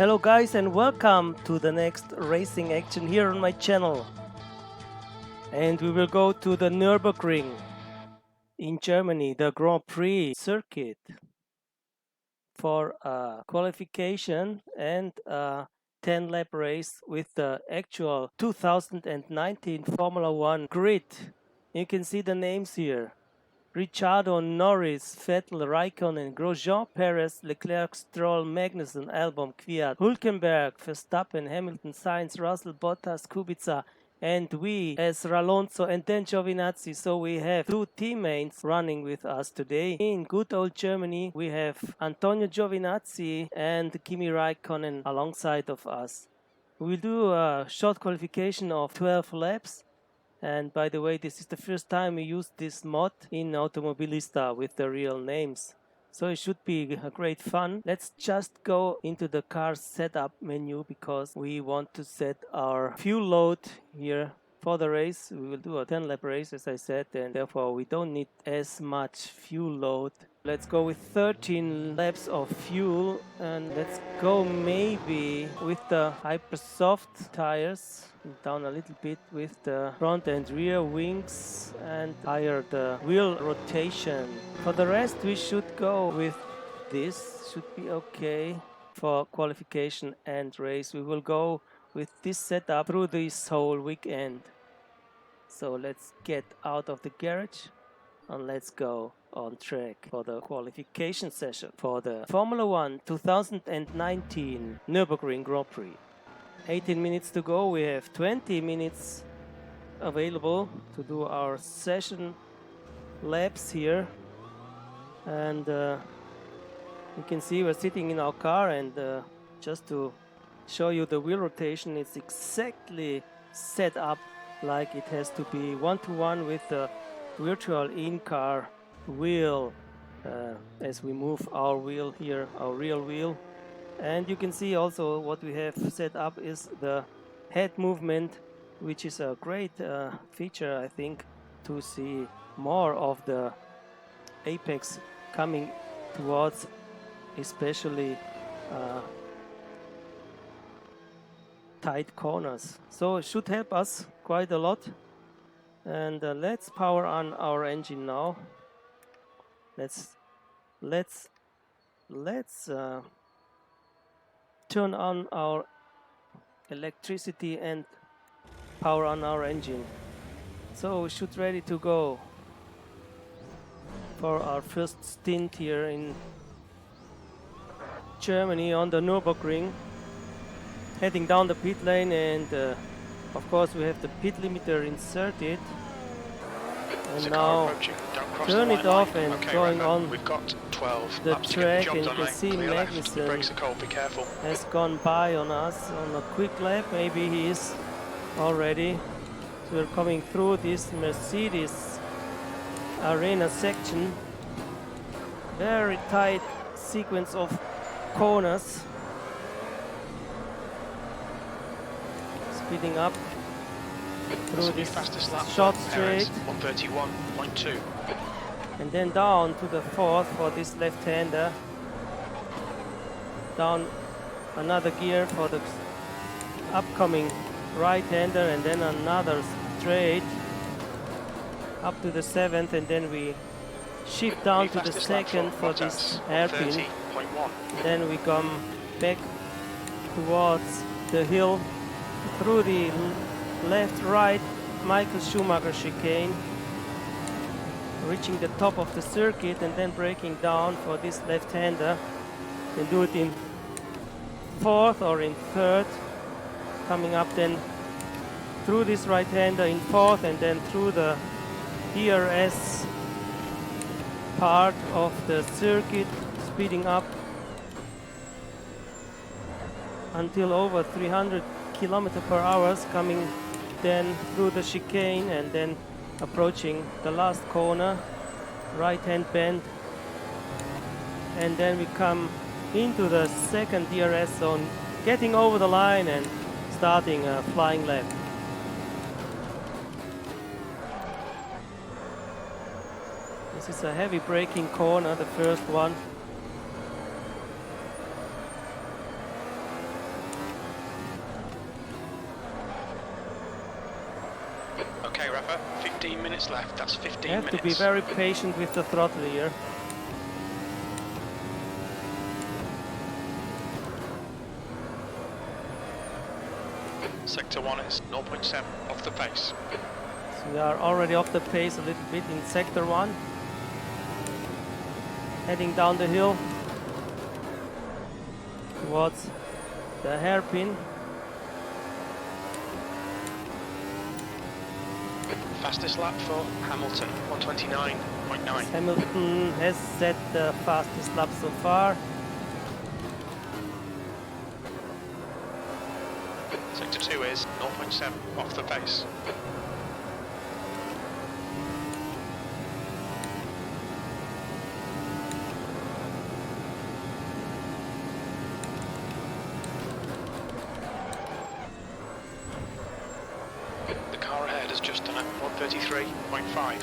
Hello guys and welcome to the next racing action here on my channel. And we will go to the Nürburgring in Germany, the Grand Prix Circuit, for a qualification and a 10-lap race with the actual 2019 Formula One grid. You can see the names here. Ricciardo, Norris, Vettel, Raikkonen, Grosjean, Perez, Leclerc, Stroll, Magnussen, Albon, Kvyat, Hülkenberg, Verstappen, Hamilton, Sainz, Russell, Bottas, Kubica, and we as Alonso and then Giovinazzi. So we have two teammates running with us today. In good old Germany, we have Antonio Giovinazzi and Kimi Raikkonen alongside of us. We'll do a short qualification of 12 laps. And by the way, this is the first time we use this mod in Automobilista with the real names. So it should be a great fun. Let's just go into the car setup menu because we want to set our fuel load here for the race. We will do a 10-lap race, as I said, and therefore we don't need as much fuel load. Let's go with 13 laps of fuel, and let's go maybe with the hyper soft tires, down a little bit with the front and rear wings, and higher the wheel rotation. For the rest we should go with this, should be okay for qualification and race. We will go with this setup through this whole weekend. So let's get out of the garage and let's go on track for the qualification session for the Formula One 2019 Nürburgring Grand Prix. 18 minutes to go. We have 20 minutes available to do our session laps here, and you can see we're sitting in our car, and just to show you the wheel rotation, it's exactly set up like it has to be, one-to-one with the virtual in-car wheel as we move our wheel here, our real wheel. And you can see also what we have set up is the head movement, which is a great feature, I think, to see more of the apex coming towards especially tight corners. So it should help us quite a lot. And let's power on our engine now. Let's turn on our electricity and power on our engine. So we should ready to go for our first stint here in Germany on the Nürburgring. Heading down the pit lane, and of course we have the pit limiter inserted. And now turn it off and going on the track, and you can see Magnussen has gone by on us on a quick lap. Maybe he is already. So we're coming through this Mercedes arena section. Very tight sequence of corners. Speeding up through this short straight, 131.2, and then down to the fourth for this left-hander. Down another gear for the upcoming right-hander, and then another straight up to the seventh, and then we shift down to the second for this hairpin. Then we come back towards the hill through the left-right Michael Schumacher chicane, reaching the top of the circuit and then breaking down for this left-hander, and do it in fourth or in third, coming up then through this right-hander in fourth, and then through the DRS part of the circuit, speeding up until over 300 km/h, coming then through the chicane and then approaching the last corner, right hand bend, and then we come into the second DRS zone, getting over the line and starting a flying lap. This is a heavy braking corner, the first one. Okay, Rafa, 15 minutes left. That's 15 You minutes. have to be very patient with the throttle here. Sector 1 is 0.7 off the pace. So we are already off the pace a little bit in sector 1. Heading down the hill towards the hairpin. Fastest lap for Hamilton, 129.9. Hamilton has set the fastest lap so far. Sector 2 is 0.7 off the pace. The car ahead has just done a 133.5.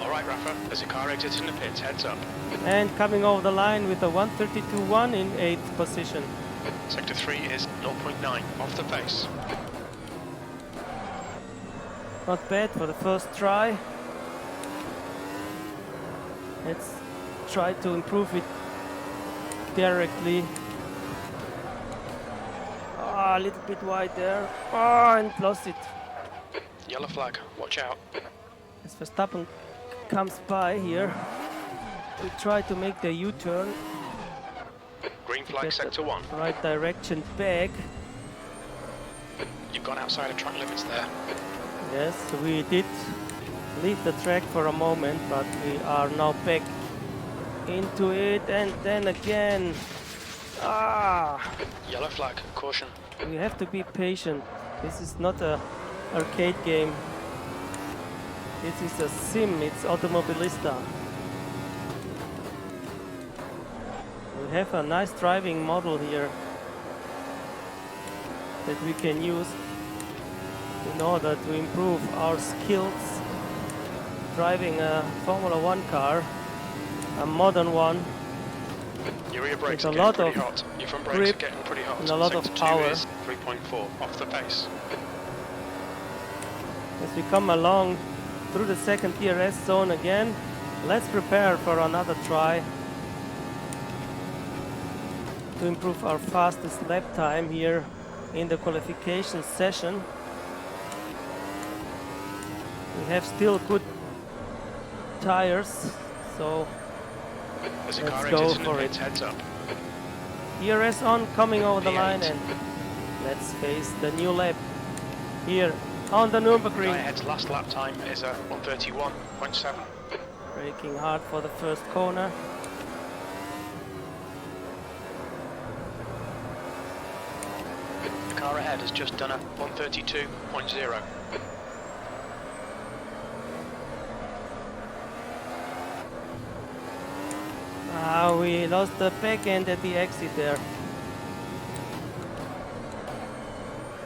Alright Rafa, there's a car exiting the pits, heads up. And coming over the line with a 132.1 in 8th position. Sector 3 is 0.9 off the pace. Not bad for the first try. Let's try to improve it directly. A little bit wide there. And lost it. Yellow flag, watch out. As Verstappen comes by here, we try to make the U-turn. Green flag, Get sector the 1. right direction back. You've gone outside of track limits there. Yes, we did leave the track for a moment, but we are now back into it, and then again. Yellow flag, caution. We have to be patient. This is not a arcade game. This is a sim, it's Automobilista. We have a nice driving model here that we can use in order to improve our skills driving a Formula 1 car, a modern one. Your rear brakes With are a lot getting pretty of hot. Your front brakes grip are getting pretty hot. and a lot of Sector power. 2 is 3.4 off the pace. As we come along through the second DRS zone again, let's prepare for another try to improve our fastest lap time here in the qualification session. We have still good tires, so There's a let's car go exiting the for pits, it. heads up. DRS on, coming over the V8. line, and let's face the new lap here on the Guy Nürburgring. ahead's last lap time is a 131.7. Braking hard for the first corner. The car ahead has just done a 132.0. We lost the back end at the exit there.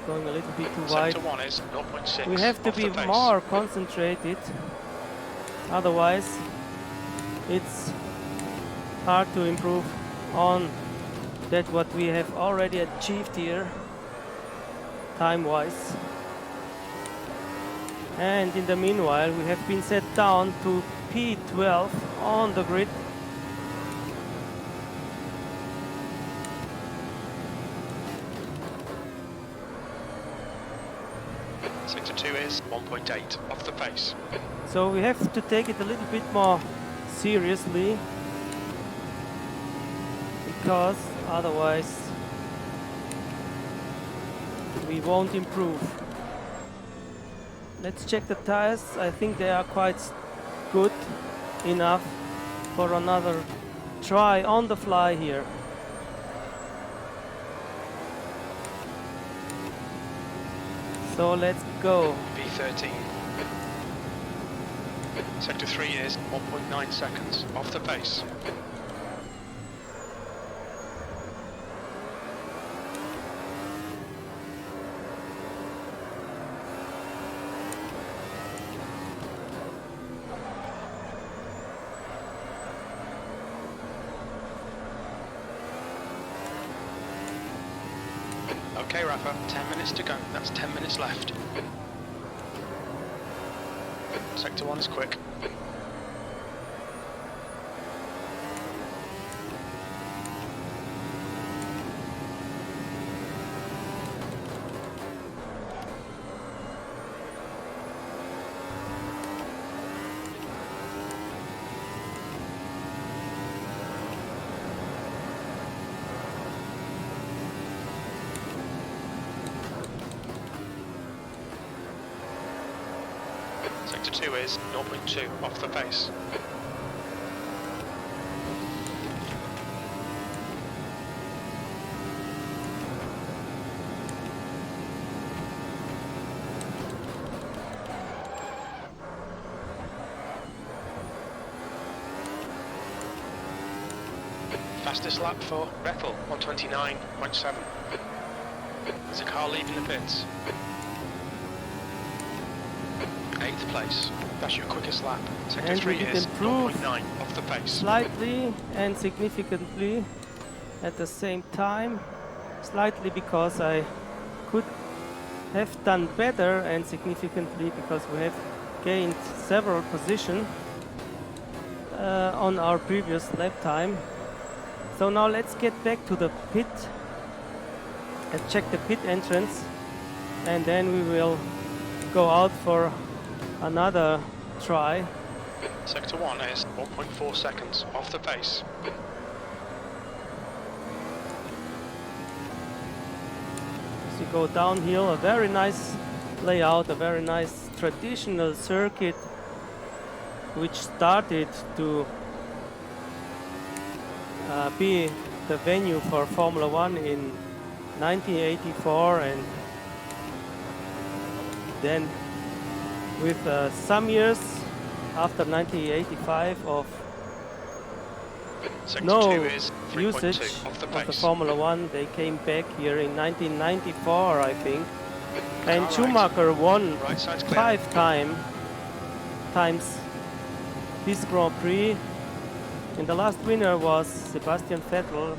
Going a little bit too wide. Sector 1 is 0.6. We have to off be the pace. more concentrated. Otherwise, it's hard to improve on that what we have already achieved here, time-wise. And in the meanwhile, we have been set down to P12 on the grid. Sector 2 is 1.8 off the pace. So we have to take it a little bit more seriously, because otherwise we won't improve. Let's check the tires. I think they are quite good enough for another try on the fly here. So let's go. V13. Sector 3 is 1.9 seconds off the pace. Okay, Rafa, 10 minutes to go. That's 10 minutes left. Sector 1 is quick. Sector 2 is 0.2 off the pace. Fastest lap for Vettel, 129.7. There's a car leaving the pits. 8th place. That's your quickest lap. Sector 3 is 0.9 off the pace. Slightly and significantly at the same time. Slightly because I could have done better, and significantly because we have gained several positions on our previous lap time. So now let's get back to the pit and check the pit entrance, and then we will go out for another try. Sector 1 is 1.4 seconds off the pace. As you go downhill, a very nice layout, a very nice traditional circuit which started to be the venue for Formula One in 1984, and then with some years after 1985 of Sector no 2 is 3.2 usage off the of the pace. Formula One, they came back here in 1994, I think, and Car Schumacher won Right side's clear. 5 times this Grand Prix, and the last winner was Sebastian Vettel,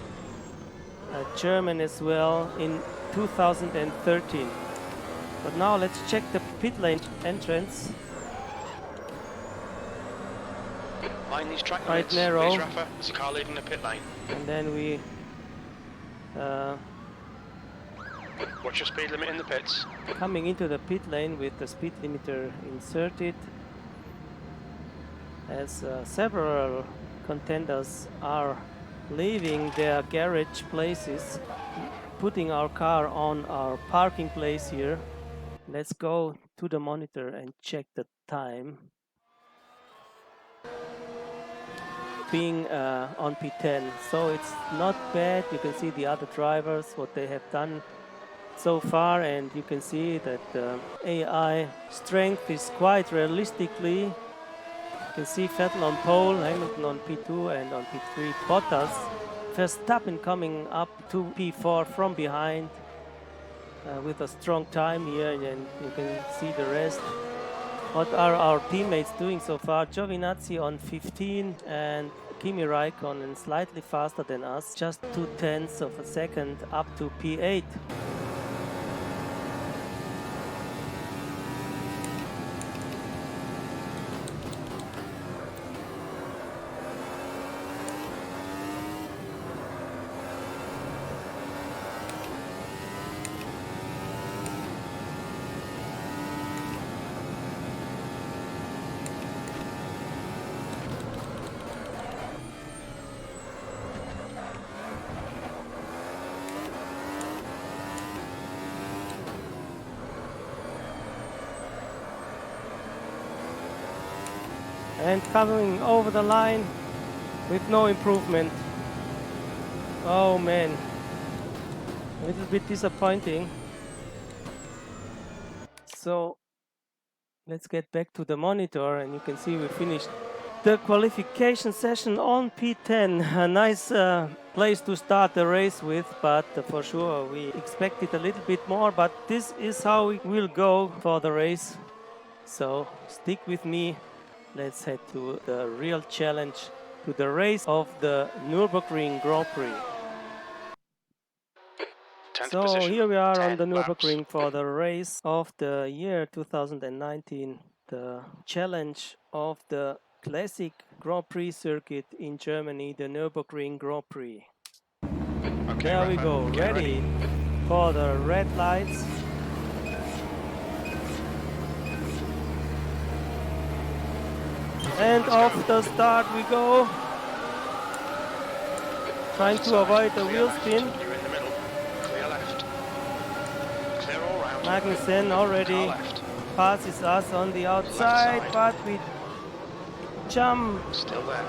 a German as well, in 2013. But now let's check the pit lane entrance. Mind these track Quite limits, narrow. please, Rafa. There's a car leaving the pit lane. And then we Watch your speed limit in the pits. coming into the pit lane with the speed limiter inserted, as several contenders are leaving their garage places, putting our car on our parking place here. Let's go to the monitor and check the time. Being on P10, so it's not bad. You can see the other drivers, what they have done so far, and you can see that the AI strength is quite realistically. You can see Vettel on pole, Hamilton on P2, and on P3 Bottas. Verstappen coming up to P4 from behind with a strong time here, and you can see the rest. What are our teammates doing so far? Giovinazzi on 15 and Kimi Raikkonen slightly faster than us, just 0.2 of a second up to P8. And coming over the line with no improvement. Oh man, a little bit disappointing. So let's get back to the monitor, and you can see we finished the qualification session on P10. A nice place to start the race with, but for sure we expected a little bit more, but this is how it will go for the race. So stick with me. Let's head to the real challenge, to the race of the Nürburgring Grand Prix. 10th So position. here we are 10 on the laps. Nürburgring for the race of the year 2019, the challenge of the Classic Grand Prix Circuit in Germany, the Nürburgring Grand Prix. Okay, There we Rafa, go, get ready for the red lights. And Let's off go. the start we go. Trying Left to side, avoid the clear wheel left. spin. You're in the middle. Clear left. Clear all round. Magnussen Car already left. passes us on the Left outside, side. but we jump Still there.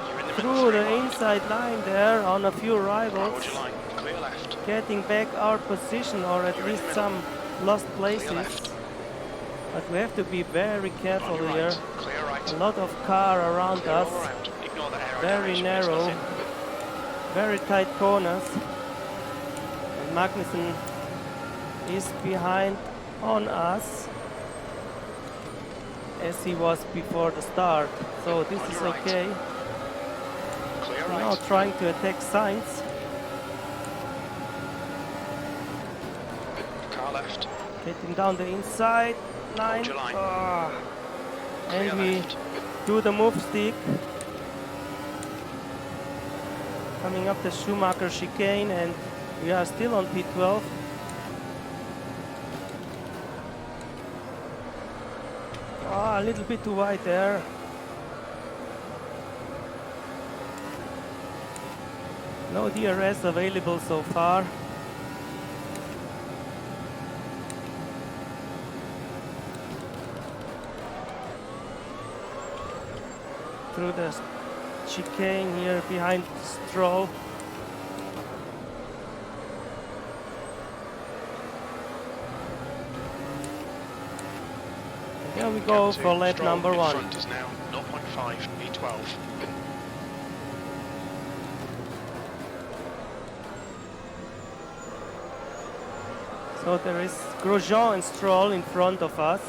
You're in the middle, through 3 the wide. inside line there on a few Right, rivals, would you like? Clear left. getting back our position, or at You're in least the middle. some lost Clear places. left. But we have to be very On careful your here. right. Clear right. A lot of car around Clear us, all around. Ignore the aerodynamics. very It's narrow, nothing. very tight corners. And Magnussen is behind on us, as he was before the start. So this On is your right. okay. Clear We're right. now trying to attack Sainz. Car left. Getting down the inside line. Hold your line. And Clear we left. do the move stick. Coming up the Schumacher chicane, and we are still on P12. A little bit too wide there. No DRS available so far. Through the chicane here behind Stroll. And there we go for lap Stroll number in 1. front is now 0.5 P12. So there is Grosjean and Stroll in front of us.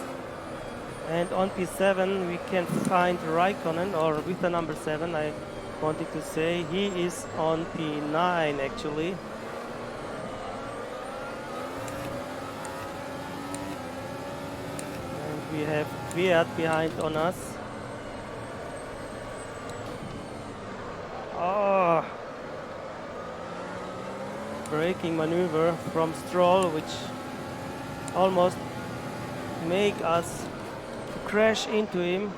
And on P7 we can find Raikkonen, or with the number 7 I wanted to say. He is on P9 actually. And we have Kvyat behind on us. Oh! Braking maneuver from Stroll, which almost make us crash into him.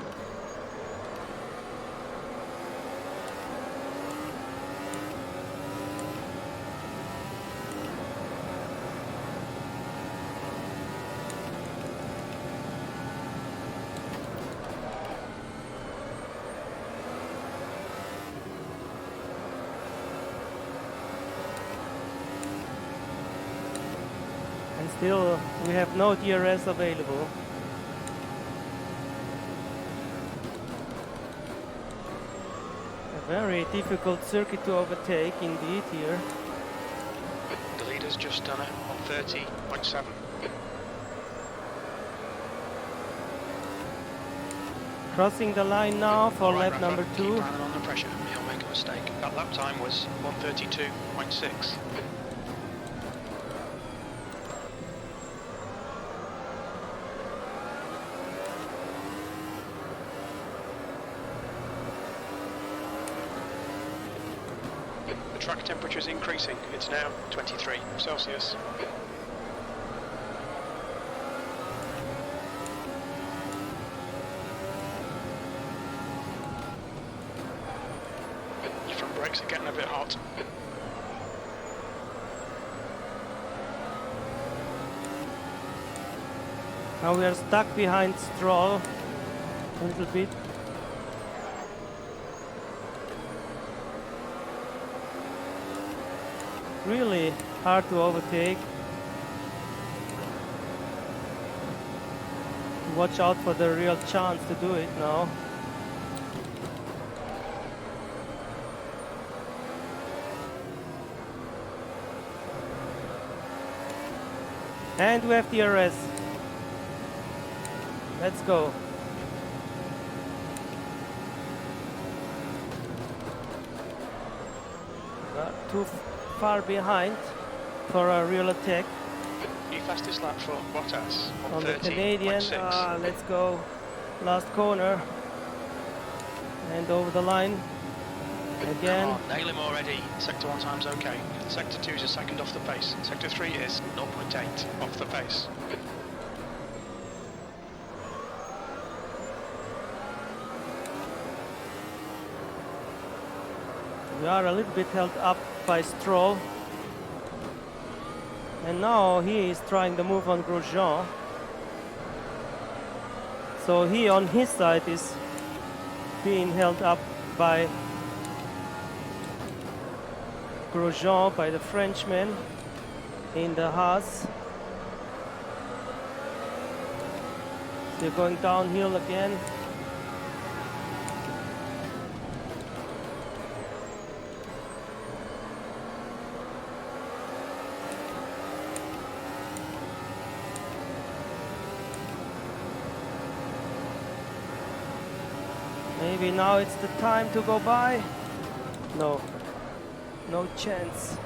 And still we have no DRS available. A very difficult circuit to overtake indeed here. The leader's just done it on 30.7. Crossing the line now for Right, lap Rafa, number keep 2. running under pressure. He'll make a mistake. That lap time was 1:32.6. The track temperature is increasing. It's now 23 Celsius. Your front brakes are getting a bit hot. Now we are stuck behind Stroll a little bit. Really hard to overtake. Watch out for the real chance to do it now. And we have DRS. Let's go. Not too far behind. for a real attack New fastest lap for Bottas on the Canadian. 130.6. Let's go. Last corner. And over the line. Again. Come on, nail him already. Sector 1 time's okay. Sector 2 is a second off the pace. Sector 3 is 0.8 off the pace. We are a little bit held up by Stroll. And now he is trying to move on Grosjean. So he on his side is being held up by Grosjean, by the Frenchman in the Haas. They're going downhill again. Maybe now it's the time to go by. No, no chance.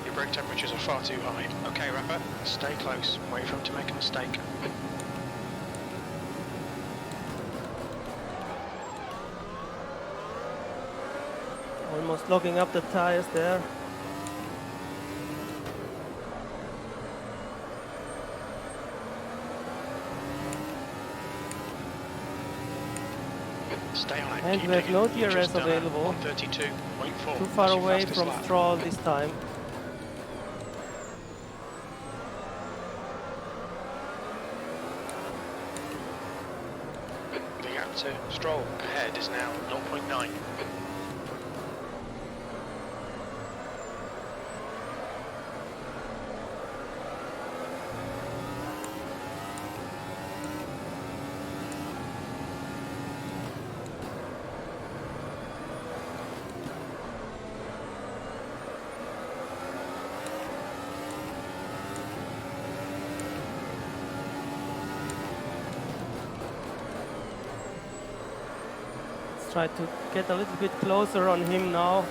Your brake temperatures are far too high. Okay, Rafa, stay close. Wait for him to make a mistake. Almost locking up the tires there. Stay on it. And we have no DRS available. 132.4. Too far away from Stroll this time. The gap to Stroll ahead is now 0.9. Try to get a little bit closer on him now.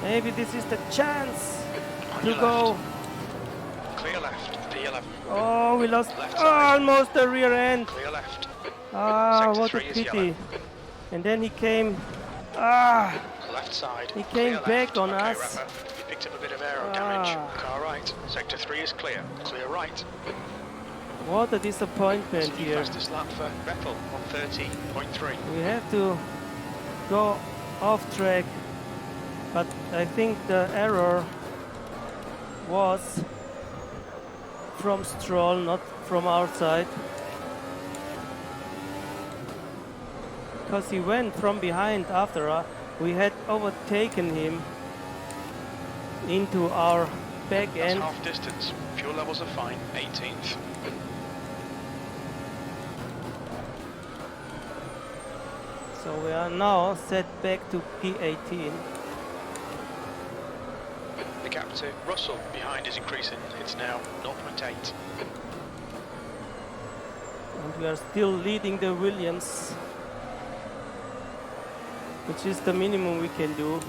Maybe this is the chance to go. Clear left, P11. Oh, we lost Left side. almost the rear end. Clear left. Ah, Sector what a 3 is pity. yellow. And then he came. Ah, Left side. he came clear back left. on Okay, us. Rafa, you picked up a bit of aero damage. Ah. Car right. Sector 3 is clear. Clear right. What a disappointment New here. fastest lap for Vettel, 130.3. We have to go off track, but I think the error was from Stroll, not from our side. Because he went from behind after we had overtaken him into our back That's end. half distance. Fuel levels are fine. 18th. So we are now set back to P18. The gap to Russell behind is increasing. It's now 0.8. And we are still leading the Williams, which is the minimum we can do.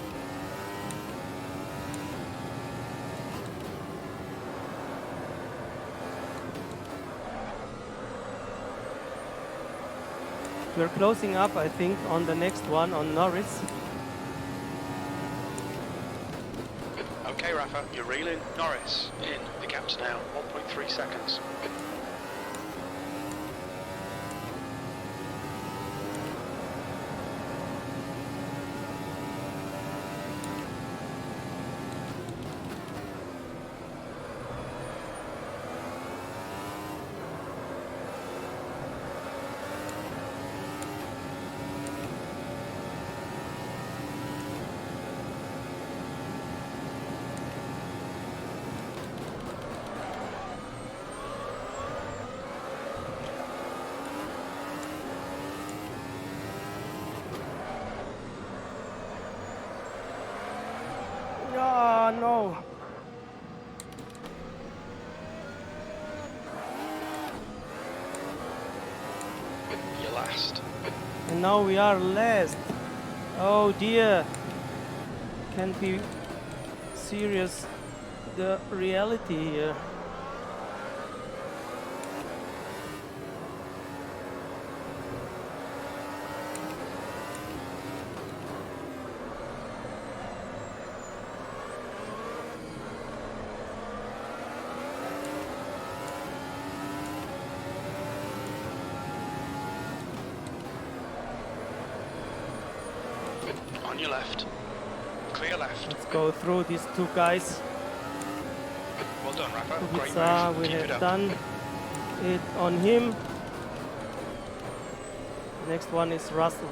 We're closing up, I think, on the next one, on Norris. Okay, Rafa, you're reeling. Norris in. The gap's now 1.3 seconds. last. And now we are last. Oh dear. Can't be serious. The reality here. On your left. Clear left. Let's go through these two guys. Well done, Rafa. Great Kubica, move. we Keep it have up. done it on him. Next one is Russell.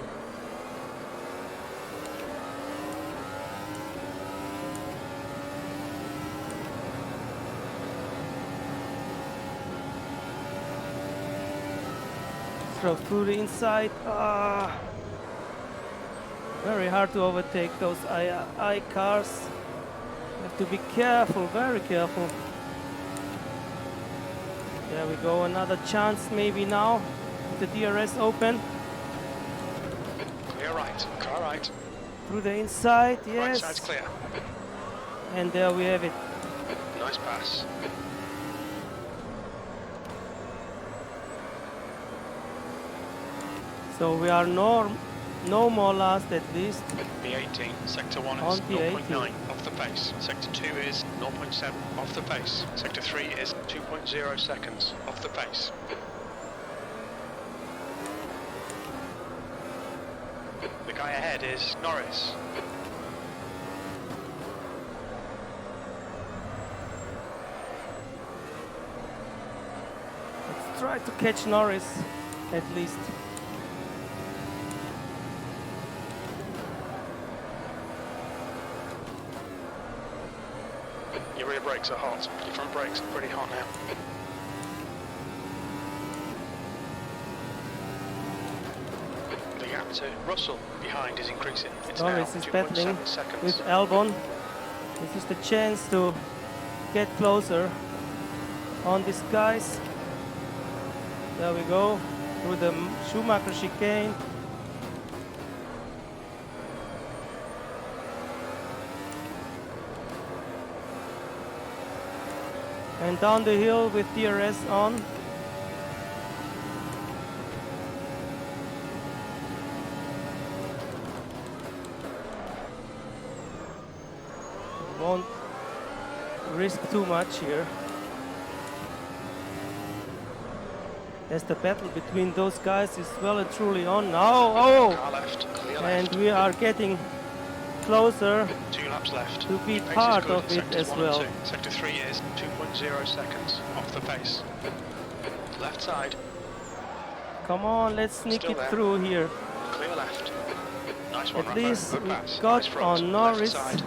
Throw through the inside. Very hard to overtake those I cars. Have to be careful, very careful. There we go, another chance maybe now. The DRS open. Clear right. Car right. Through the inside, Right yes. side's clear. And there we have it. Nice pass. So we are no more last at least. B18, sector 1 On is B18. 0.9 off the pace. Sector 2 is 0.7 off the pace. Sector 3 is 2.0 seconds off the pace. The guy ahead is Norris. Let's try to catch Norris at least. Your rear brakes are hot. Your front brakes are pretty hot now. The gap to Russell behind is increasing. It's Norris now is battling 2.7 seconds. with Albon. This is the chance to get closer on these guys. There we go, through the Schumacher chicane. And down the hill with DRS on. Won't risk too much here. As the battle between those guys is well and truly on now. Oh! Car left, clear And left. we are getting closer 2 laps left. to be Pace is part good of in it sectors as 1 well. and 2. Sector 3 is 2.0 seconds off the pace. Left side, Come on, let's sneak Still it there. through here. clear left. Nice one, At Rafa. least Good we pass. got Nice front. on Norris. Left side,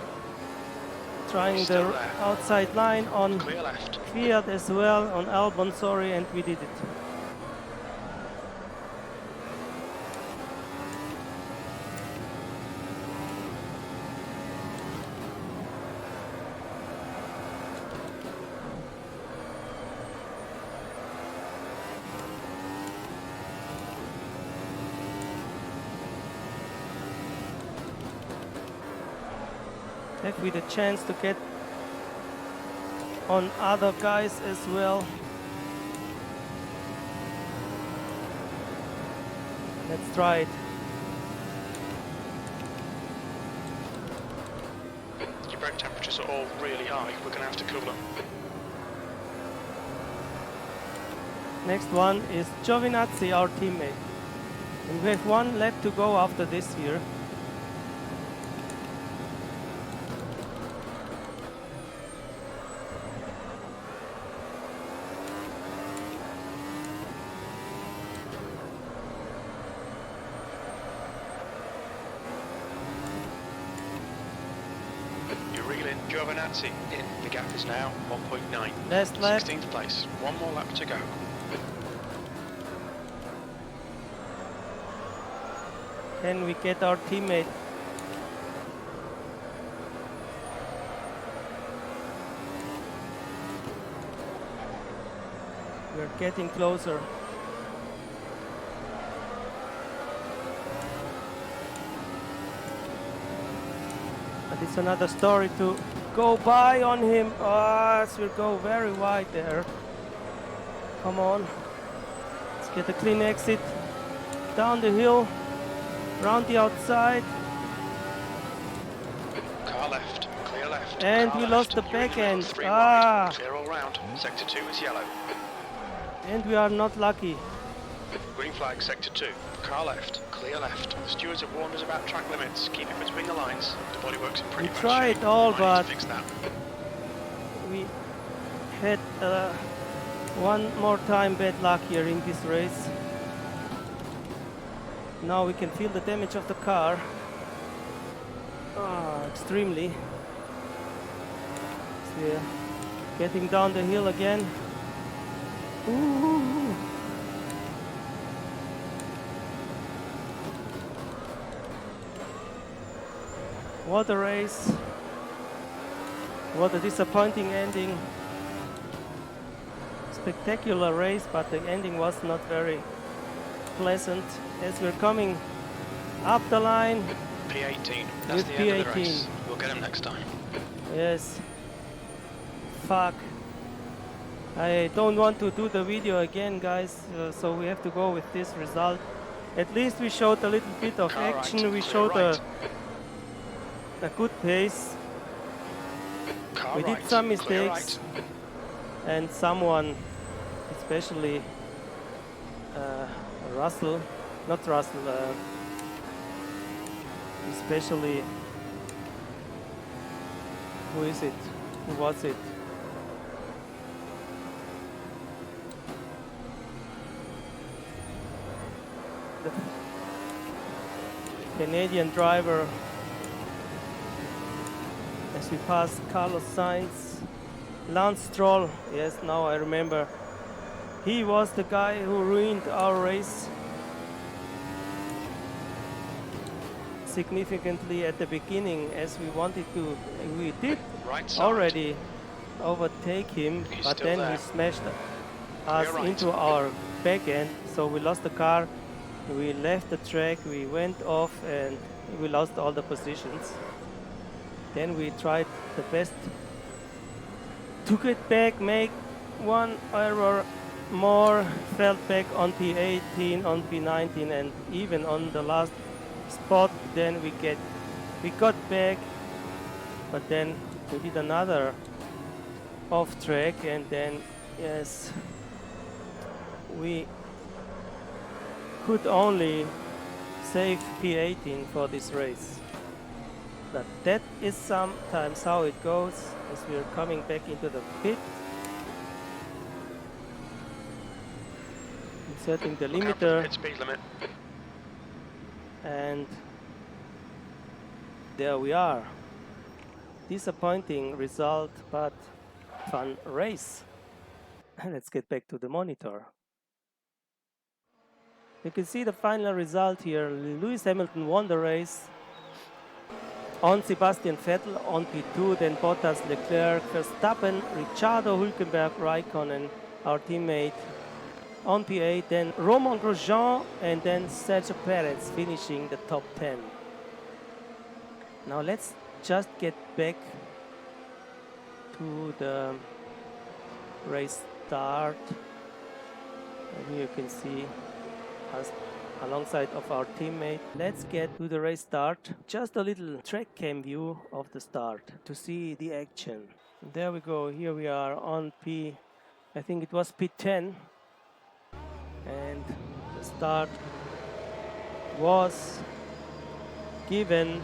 Trying Still the there. outside line on clear left. Fiat as well, on Albon, sorry, and we did it. Have we the chance to get on other guys as well? Let's try it. Your brake temperatures are all really high. We're going to have to cool them. Next one is Giovinazzi, our teammate. And we have one lap to go after this here. You're reeling Giovinazzi in. The gap is now 1.9. Last lap. 16th place. One more lap to go. Can we get our teammate? We're getting closer. But it's another story to go by on him. As we go very wide there. Come on. Let's get a clean exit. Down the hill. Round the outside. Car left, clear left. And car we left. lost the You're in back middle, end. 3 wide. Clear all round. Mm. Sector 2 is yellow. And we are not lucky. Green flag, sector 2. Car left, clear left. The stewards have warned us about track limits. Keep it between the lines. The bodywork's in pretty We bad tried shape. all, Might need but to fix that. we had one more time bad luck here in this race. Now we can feel the damage of the car. Extremely. So we're getting down the hill again. Ooh. What a race. What a disappointing ending. Spectacular race, but the ending was not very pleasant as we're coming up the line. P18. That's With the end of the P18. race. We'll get him next time. Yes. Fuck. I don't want to do the video again, guys, so we have to go with this result. At least we showed a little bit of Car action, right, we clear showed right. a good pace. Car We right, did some clear mistakes, right. and someone, especially Russell, not Russell, especially, who is it? Who was it? The Canadian driver, as we pass Carlos Sainz, Lance Stroll, yes, now I remember. He was the guy who ruined our race significantly at the beginning, as we wanted to, we did Right side. already overtake him, He's but still then there. he smashed us right. into our back end, so we lost the car, we left the track, we went off, and we lost all the positions. Then we tried the best to get back, make one error more, fell back on P18, on P19, and even on the last spot. Then we got back, but then we did another off track, and then yes, we could only save P18 for this race. But that is sometimes how it goes as we are coming back into the pit. Inserting the Look out for the limiter, pit speed limit. and there we are. Disappointing result, but fun race. Let's get back to the monitor. You can see the final result here. Lewis Hamilton won the race on Sebastian Vettel on P2, then Bottas, Leclerc, Verstappen, Ricciardo, Hülkenberg, Raikkonen, our teammate, on P8, then Romain Grosjean, and then Sergio Perez finishing the top 10. Now let's just get back to the race start. And here you can see us alongside of our teammate. Let's get to the race start. Just a little track cam view of the start to see the action. There we go. Here we are on I think it was P10. And the start was given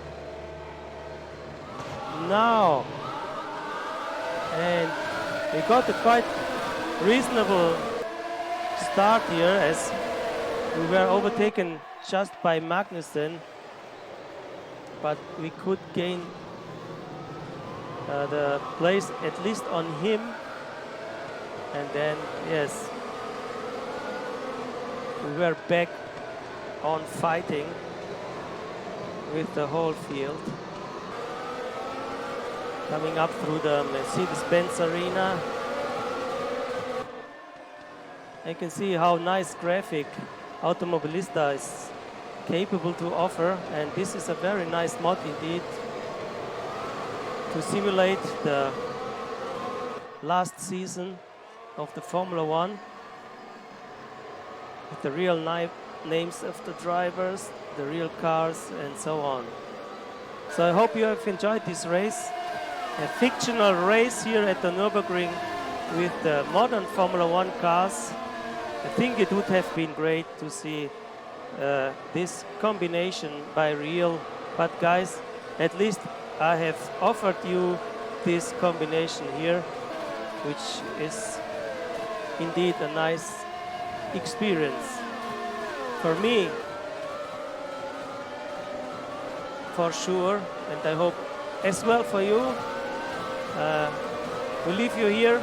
now. And we got a quite reasonable start here as we were overtaken just by Magnussen, but we could gain the place at least on him, and then yes, we were back on fighting with the whole field. Coming up through the Mercedes-Benz arena. You can see how nice graphic Automobilista is capable to offer, and this is a very nice mod indeed. to simulate the last season of the Formula One with the real names of the drivers, the real cars, and so on. So I hope you have enjoyed this race, a fictional race here at the Nürburgring with the modern Formula One cars. I think it would have been great to see this combination by real, but guys, at least I have offered you this combination here, which is indeed a nice experience for me, for sure, and I hope as well for you. We leave you here.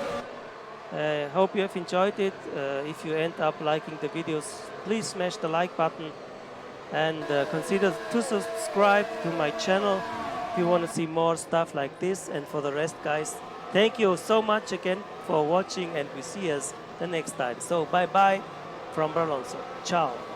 Hope you have enjoyed it. If you end up liking the videos, please smash the like button and consider to subscribe to my channel if you want to see more stuff like this. And for the rest, guys, thank you so much again for watching, and we see us the next time. So bye bye from Alonso. Ciao.